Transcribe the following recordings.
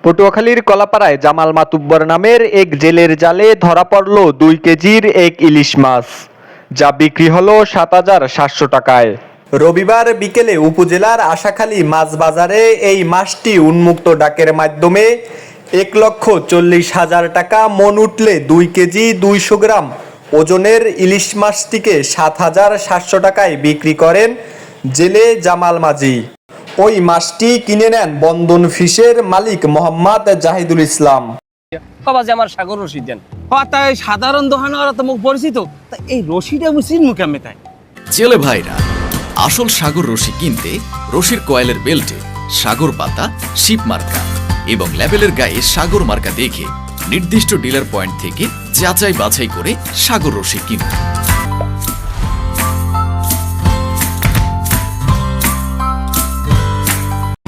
পটুয়াখালীর কলাপাড়ায় জামাল মাতুব্বর নামের এক জেলের জালে ধরা পড়ল 2 কেজির এক ইলিশ মাছ, যা বিক্রি হলো 7,700 টাকায়। রবিবার বিকেলে উপজেলার আশাখালী মাছ বাজারে এই মাছটি উন্মুক্ত ডাকের মাধ্যমে 1,40,000 টাকা মন উঠলে 2 কেজি 200 গ্রাম ওজনের ইলিশ মাছটিকে 7,700 টাকায় বিক্রি করেন জেলে জামাল মাঝি। ওই মাছটি কিনে নেন বন্ধন ফিশের মালিক মোহাম্মদ জাহিদুল ইসলাম। বাবা যে আমার সাগর রশিদ দেন তাই সাধারণ দোকানে ওরা তো মুখ পরিচিত, তা এই রশিদে মুসিন মুখে মেতায় জেলে ভাইরা আসল সাগর রশি কিনতে রশির কয়েলের বেল্টে সাগর পাতা, শিপ মার্কা এবং লেবেলের গায়ে সাগর মার্কা দেখে নির্দিষ্ট ডিলার পয়েন্ট থেকে যাচাই বাছাই করে সাগর রশি কিনুন।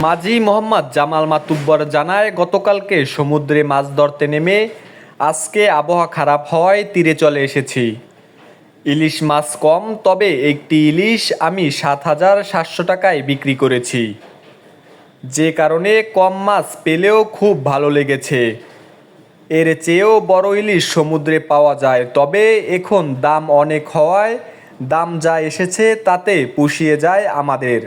মাঝি মোহাম্মদ জামাল মাতুব্বর জানায়, গতকালকে সমুদ্রে মাছ ধরতে নেমে আজকে আবহাওয়া খারাপ হওয়ায় তীরে চলে এসেছি। ইলিশ মাছ কম, তবে একটি ইলিশ আমি 7,700 টাকায় বিক্রি করেছি, যে কারণে কম মাছ পেলেও খুব ভালো লেগেছে। এর চেয়েও বড় ইলিশ সমুদ্রে পাওয়া যায়, তবে এখন দাম অনেক হওয়ায় দাম যা এসেছে তাতে পুষিয়ে যায় আমাদের।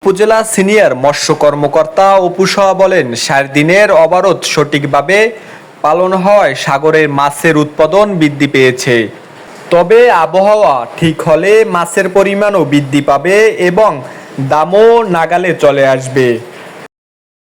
উপজেলা সিনিয়র মৎস্য কর্মকর্তা অপু শাহ বলেন, 4 দিনের অবরোধ সঠিকভাবে পালন হওয়ায় সাগরের মাছের উৎপাদন বৃদ্ধি পেয়েছে। তবে আবহাওয়া ঠিক হলে মাছের পরিমাণও বৃদ্ধি পাবে এবং দামও নাগালে চলে আসবে।